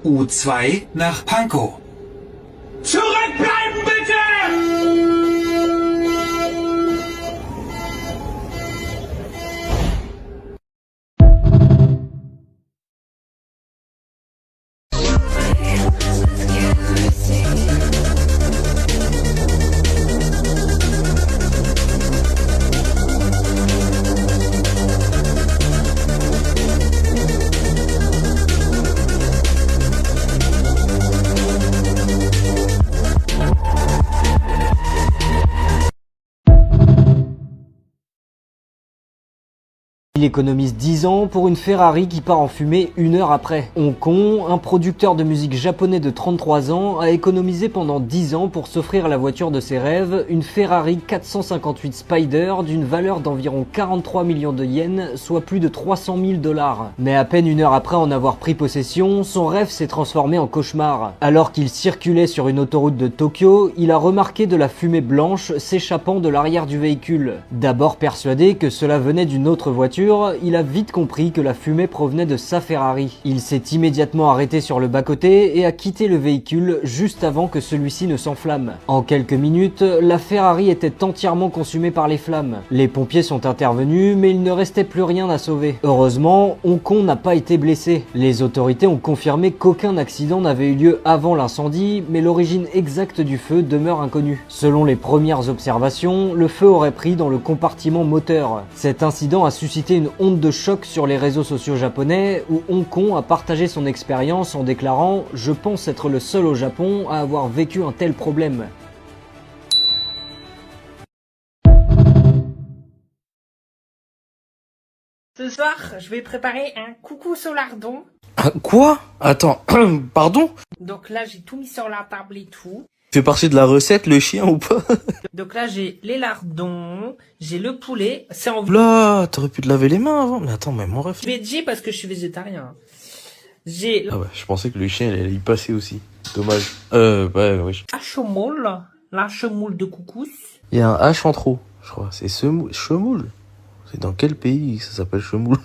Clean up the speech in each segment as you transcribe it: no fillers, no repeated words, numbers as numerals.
U2 nach Pankow. Zurückbleiben bitte! Il économise 10 ans pour une Ferrari qui part en fumée 1 heure après. Hong Kong, un producteur de musique japonais de 33 ans, a économisé pendant 10 ans pour s'offrir la voiture de ses rêves, une Ferrari 458 Spider d'une valeur d'environ 43 millions de yens, soit plus de 300 000 $. Mais à peine 1 heure après en avoir pris possession, son rêve s'est transformé en cauchemar. Alors qu'il circulait sur une autoroute de Tokyo, il a remarqué de la fumée blanche s'échappant de l'arrière du véhicule. D'abord persuadé que cela venait d'une autre voiture, il a vite compris que la fumée provenait de sa Ferrari. Il s'est immédiatement arrêté sur le bas-côté et a quitté le véhicule juste avant que celui-ci ne s'enflamme. En quelques minutes, la Ferrari était entièrement consumée par les flammes. Les pompiers sont intervenus, mais il ne restait plus rien à sauver. Heureusement, Hong Kong n'a pas été blessé. Les autorités ont confirmé qu'aucun accident n'avait eu lieu avant l'incendie, mais l'origine exacte du feu demeure inconnue. Selon les premières observations, le feu aurait pris dans le compartiment moteur. Cet incident a suscité une onde de choc sur les réseaux sociaux japonais où Hong Kong a partagé son expérience en déclarant « Je pense être le seul au Japon à avoir vécu un tel problème ». Ce soir, je vais préparer un coucou au lardon. Quoi? Attends, pardon? Donc là, j'ai tout mis sur la table et tout. Fait partie de la recette, le chien ou pas? Donc là, j'ai les lardons, j'ai le poulet. C'est en Là, t'aurais pu te laver les mains avant. Mais attends, mais mon ref. veggie parce que je suis végétarien. J'ai Ah ouais, je pensais que le chien, il allait y passer aussi. Dommage. Ouais, wesh. la chemoule de couscous. Il y a un H en trop, je crois. C'est chemoule. C'est dans quel pays ça s'appelle chemoule?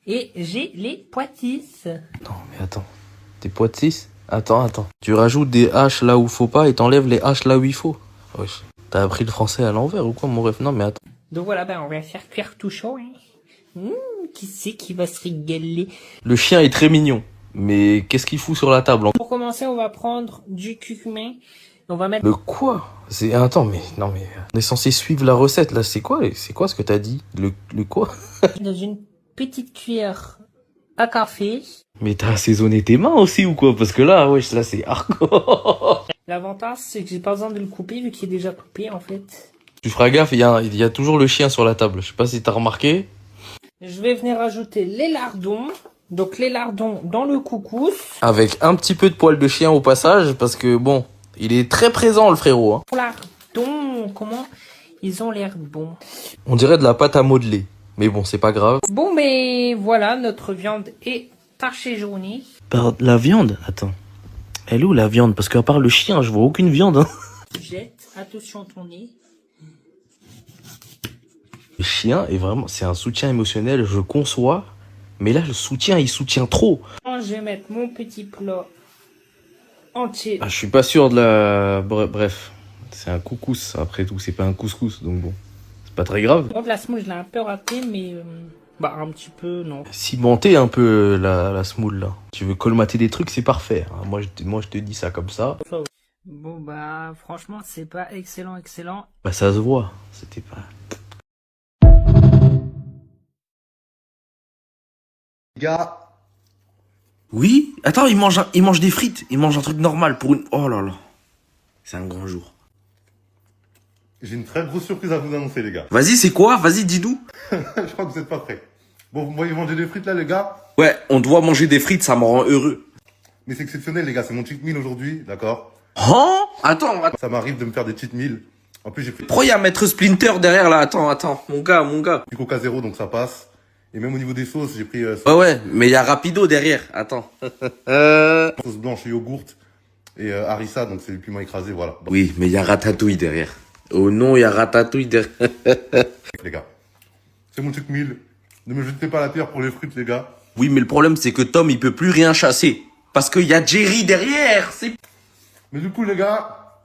Et j'ai les poitisses. Non, mais attends. Des pois de 6? Attends. Tu rajoutes des H là où faut pas et t'enlèves les H là où il faut. Wesh. T'as appris le français à l'envers ou quoi, mon ref? Non, mais attends. Donc voilà, on va faire cuire tout chaud. Qui c'est qui va se régaler? Le chien est très mignon. Mais qu'est-ce qu'il fout sur la table? Pour commencer, on va prendre du curcumin. On va mettre Le quoi? Attends, mais non, mais on est censé suivre la recette là. C'est quoi ce que t'as dit? Le quoi? dans une petite cuillère à café. Mais t'as assaisonné tes mains aussi ou quoi? Parce que là, wesh, là c'est hardcore. L'avantage, c'est que j'ai pas besoin de le couper vu qu'il est déjà coupé en fait. Tu feras gaffe, il y a toujours le chien sur la table. Je sais pas si t'as remarqué. Je vais venir ajouter les lardons. Donc les lardons dans le couscous. Avec un petit peu de poil de chien au passage, parce que bon, il est très présent le frérot. Hein. Lardons, comment ils ont l'air bons. On dirait de la pâte à modeler. Mais bon, c'est pas grave. Bon, mais voilà, notre viande est tachée jaunie. La viande? Attends. Elle est où la viande? Parce qu'à part le chien, je vois aucune viande. Hein. Jette, attention à ton nez. Le chien est vraiment, c'est un soutien émotionnel, je conçois. Mais là, le soutien, il soutient trop. Je vais mettre mon petit plat entier. Ah, je suis pas sûr de la... Bref, c'est un couscous, après tout, c'est pas un couscous, donc bon. C'est pas très grave. Bon, la semoule, je l'ai un peu raté, mais... un petit peu, non. Cimenter un peu la semoule, là. Tu veux colmater des trucs, c'est parfait. Hein. Moi, je te dis ça comme ça. Bon, franchement, c'est pas excellent. Bah, ça se voit. C'était pas... Gars, Oui? Attends, il mange des frites. Il mange un truc normal pour une... Oh là là. C'est un grand jour. j'ai une très grosse surprise à vous annoncer, les gars. Vas-y, c'est quoi? Vas-y, dis-nous. Je crois que vous êtes pas prêts. Bon, vous me voyez manger des frites là, les gars? Ouais, on doit manger des frites, ça me rend heureux. Mais c'est exceptionnel, les gars. C'est mon cheat meal aujourd'hui, d'accord? Hein? Attends. Ça m'arrive de me faire des cheat meals. En plus, j'ai pris Pourquoi il y a Maître Splinter derrière là? Attends. Mon gars. du Coca Zéro, donc ça passe. Et même au niveau des sauces, j'ai pris Ouais, mais il y a Rapido derrière. Attends. sauce blanche et yogourt et harissa, donc c'est du piment écrasé, voilà. Bon, Oui, mais il y a Ratatouille derrière. Oh non, il y a Ratatouille derrière. les gars, c'est mon cheat meal. Ne me jetez pas la pierre pour les frites, les gars. Oui, mais le problème, c'est que Tom, il peut plus rien chasser. Parce qu'il y a Jerry derrière. Mais du coup, les gars,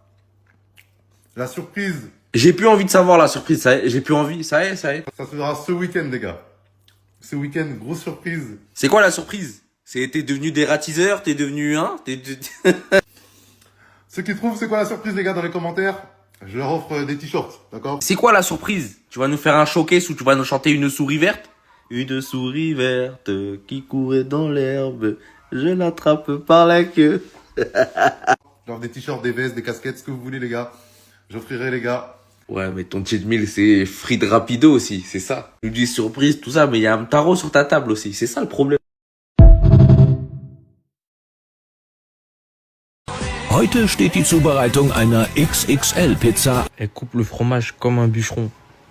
la surprise, J'ai plus envie de savoir la surprise, ça y est. J'ai plus envie, ça y est. ça se fera ce week-end, les gars. Ce week-end, grosse surprise. C'est quoi la surprise? T'es devenu dératiseur, t'es devenu Ceux qui trouvent c'est quoi la surprise, les gars, dans les commentaires, je leur offre des t-shirts, d'accord? C'est quoi la surprise? Tu vas nous faire un showcase où tu vas nous chanter une souris verte? Une souris verte qui courait dans l'herbe, je l'attrape par la queue. Genre des t-shirts, des vestes, des casquettes, ce que vous voulez, les gars. J'offrirai, les gars. Ouais, mais ton cheat meal, c'est frites rapido aussi, c'est ça. Tu dis surprise, tout ça, mais il y a un tarot sur ta table aussi, c'est ça le problème. Heute steht die Zubereitung einer XXL-Pizza. Elle coupe le fromage comme un bûcheron.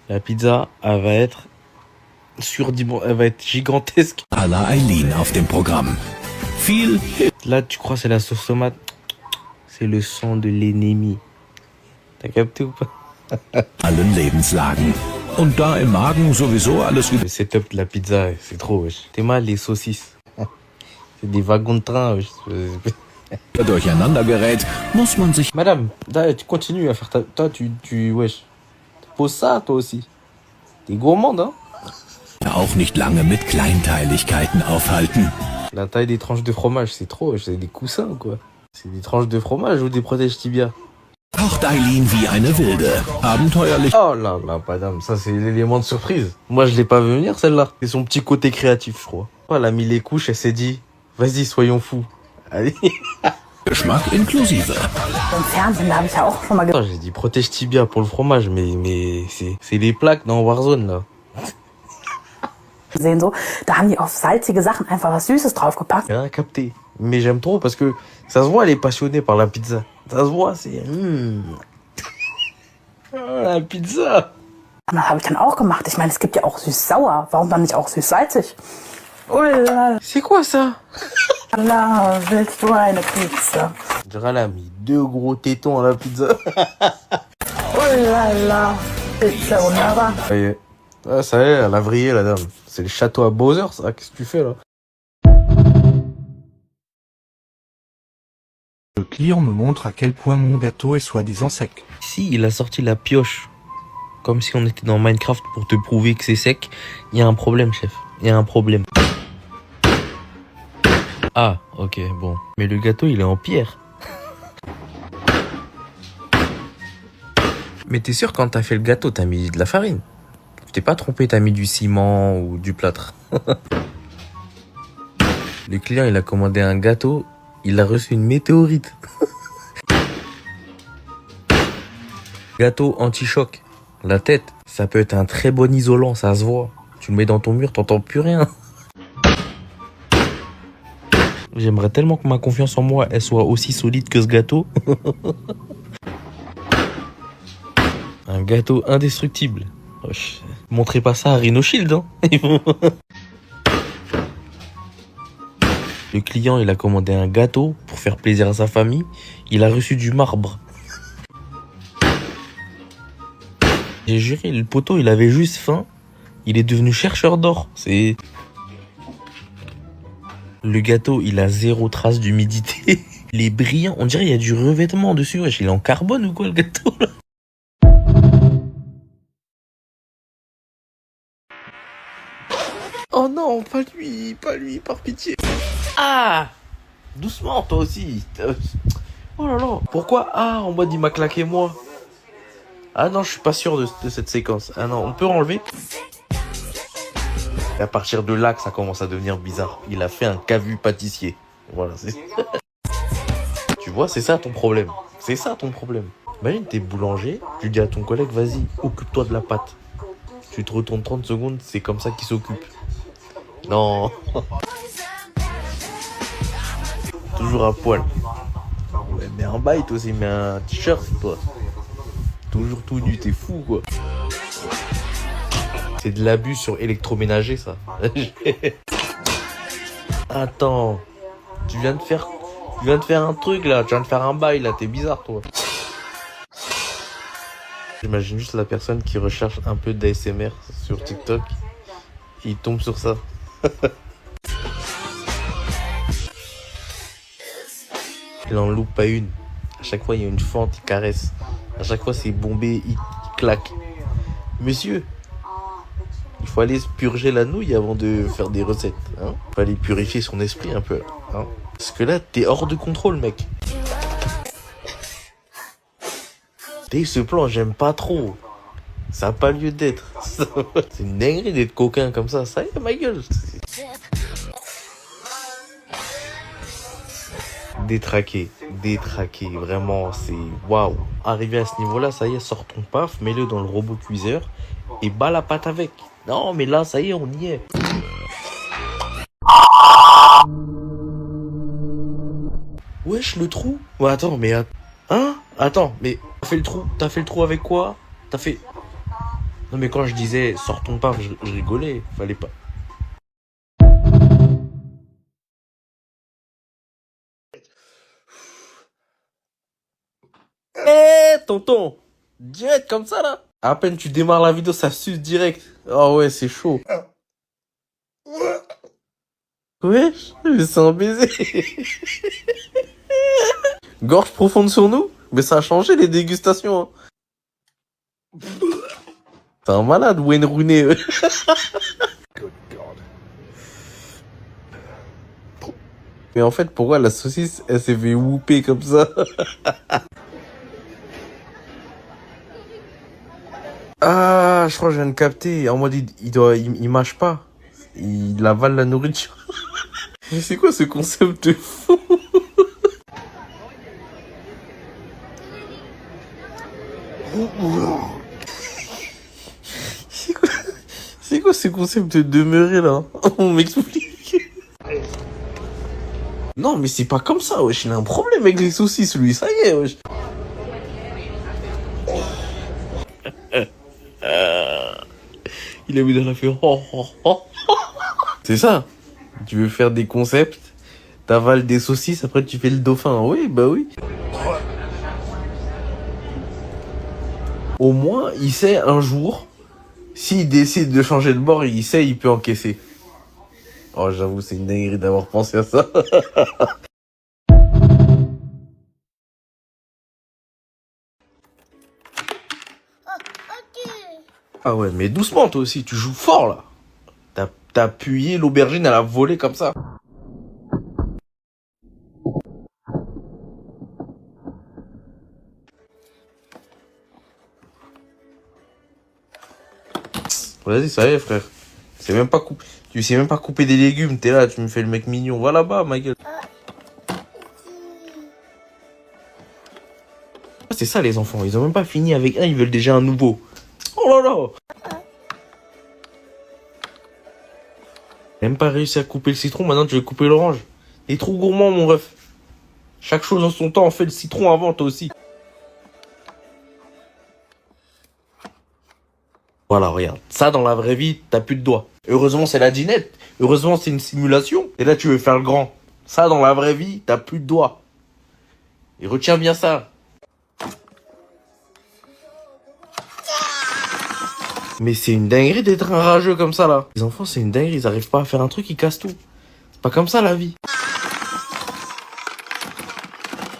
La pizza, elle va être elle va être gigantesque. à la Eileen auf dem Programm. Viel Là, tu crois c'est la sauce tomate? C'est le sang de l'ennemi. T'as capté ou pas? allen Lebenslagen. Und da im Magen sowieso alles Le setup de la pizza, c'est trop, wesh. T'es mal, les saucisses. C'est des wagons de train, wesh. wieder durcheinander gerät, muss man sich Madame, là, tu continues à faire ta... Toi, wesh. Tu poses ça, toi aussi. T'es gourmande, hein? auch nicht lange mit Kleinteiligkeiten aufhalten. La taille des tranches de fromage, c'est trop, wesh. C'est des coussins, quoi. C'est des tranches de fromage ou des protèges tibia? Kocht Eileen wie eine Wilde. Abenteuerlich Oh là là, madame, ça c'est l'élément de surprise. Moi, je l'ai pas vu venir, celle-là. C'est son petit côté créatif, je crois. Oh, elle a mis les couches, elle s'est dit, vas-y, soyons fous. Allez. Geschmack inklusive. Im Fernsehen, da habe ich ja auch schon mal Attends, j'ai dit protège tibia pour le fromage, mais c'est les plaques dans Warzone, là. gesehen, so. Da haben die auf salzige Sachen einfach was Süßes draufgepackt. J'ai rien capté. Mais j'aime trop parce que ça se voit, elle est passionnée par la pizza. Ça se voit, c'est... Ah, la pizza. Und das habe ich dann auch gemacht. Ich meine, es gibt ja auch süß-sauer. Warum dann nicht auch süß-salzig? Ulala, C'est quoi ça? willst du eine Pizza? On dirait elle a mis 2 gros tétons à la pizza. Ulala, Pizza wunderbar. Ça y est. Ah, ça y est, elle a vrillé, la dame. C'est le château à Bowser, ça. Qu'est-ce que tu fais, là? Le client me montre à quel point mon gâteau est soi-disant sec. Ici, il a sorti la pioche. Comme si on était dans Minecraft pour te prouver que c'est sec. Il y a un problème, chef. Il y a un problème. Ah, ok, bon. Mais le gâteau, il est en pierre. Mais t'es sûr, quand t'as fait le gâteau, t'as mis de la farine? Tu t'es pas trompé, t'as mis du ciment ou du plâtre. Le client, il a commandé un gâteau. Il a reçu une météorite. Gâteau anti-choc. La tête, ça peut être un très bon isolant, ça se voit. Tu le mets dans ton mur, t'entends plus rien. J'aimerais tellement que ma confiance en moi, elle soit aussi solide que ce gâteau. Un gâteau indestructible. Wesh. Montrez pas ça à Rhino Shield, hein. Le client, il a commandé un gâteau pour faire plaisir à sa famille. Il a reçu du marbre. J'ai juré, le poteau, il avait juste faim. Il est devenu chercheur d'or. C'est... Le gâteau, il a 0 trace d'humidité. Il est brillant. On dirait qu'il y a du revêtement dessus. Wesh, il est en carbone ou quoi, le gâteau, là? Oh non, pas lui, par pitié. Ah! Doucement, toi aussi. Oh là là. Pourquoi? Ah, en mode il m'a claqué moi. Ah non, je suis pas sûr de cette séquence. Ah non, on peut enlever. Et à partir de là que ça commence à devenir bizarre. Il a fait un cavu pâtissier. Voilà, c'est... Tu vois, c'est ça ton problème. C'est ça ton problème. Imagine, t'es boulanger, tu dis à ton collègue, vas-y, occupe-toi de la pâte. Tu te retournes 30 secondes, c'est comme ça qu'il s'occupe. Non. Toujours à poil. Ouais, mets un bite aussi, mets un t-shirt, toi. Toujours tout nu, t'es fou, quoi. C'est de l'abus sur électroménager, ça. Attends. Tu viens de faire un truc, là. Tu viens de faire un bail, là. T'es bizarre, toi. J'imagine juste la personne qui recherche un peu d'ASMR sur TikTok. Et il tombe sur ça. Il en loupe pas une. À chaque fois, il y a une fente, il caresse. À chaque fois, c'est bombé, il claque. Monsieur, il faut aller se purger la nouille avant de faire des recettes. Hein, il faut aller purifier son esprit un peu. Hein, parce que là, t'es hors de contrôle, mec. T'es ce plan, j'aime pas trop. Ça n'a pas lieu d'être. C'est une dinguerie d'être coquin comme ça. Ça y est, ma gueule. Détraqué, vraiment, c'est waouh. Arrivé à ce niveau-là, ça y est, sors ton paf, mets-le dans le robot cuiseur et bats la pâte avec. Non, mais là, ça y est, on y est. Wesh, le trou. Ouais, attends, mais hein? Attends, mais t'as fait le trou avec quoi? T'as fait... Non, mais quand je disais sors ton paf, je rigolais, fallait pas. Tonton, direct comme ça là. À peine tu démarres la vidéo, ça suce direct. Oh ouais, c'est chaud. Ouais, mais c'est un baiser. Gorge profonde sur nous, mais ça a changé les dégustations. Hein. T'es un malade, Wayne Rooney. Mais en fait, pourquoi la saucisse, elle s'est fait whooper comme ça? Ah, je crois que je viens de capter. En mode, il mâche pas. Il avale la nourriture. Mais c'est quoi ce concept de fou? C'est quoi ce concept de demeurer là? On m'explique. Non, mais c'est pas comme ça, wesh. Il a un problème avec les saucisses, lui. Ça y est, wesh. Il a mis dans la fée. C'est ça. Tu veux faire des concepts, t'avales des saucisses, après tu fais le dauphin. Oui, bah oui. Au moins, il sait un jour, s'il décide de changer de bord, il sait, il peut encaisser. Oh, j'avoue, c'est une dinguerie d'avoir pensé à ça. Ah ouais, mais doucement toi aussi, tu joues fort là. T'as appuyé l'aubergine, elle a volé comme ça. Vas-y, ça y est frère. Tu sais même pas couper des légumes, t'es là, tu me fais le mec mignon. Va là-bas, ma gueule. C'est ça les enfants, ils ont même pas fini avec un, ils veulent déjà un nouveau. Oh là là! Même pas réussi à couper le citron, maintenant tu veux couper l'orange. T'es trop gourmand mon ref. Chaque chose en son temps, on fait le citron avant, toi aussi. Voilà, regarde. Ça, dans la vraie vie, t'as plus de doigts. Heureusement, c'est la dinette. Heureusement, c'est une simulation. Et là, tu veux faire le grand. Ça, dans la vraie vie, t'as plus de doigts. Et retiens bien ça. Mais c'est une dinguerie d'être un rageux comme ça, là. Les enfants, c'est une dinguerie. Ils arrivent pas à faire un truc, ils cassent tout. C'est pas comme ça, la vie.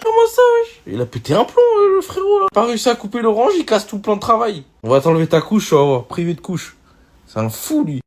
Comment ça, wesh? Il a pété un plomb, le frérot, là. Pas réussi à couper l'orange, il casse tout le plan de travail. On va t'enlever ta couche, tu vas voir. Privé de couche. C'est un fou, lui.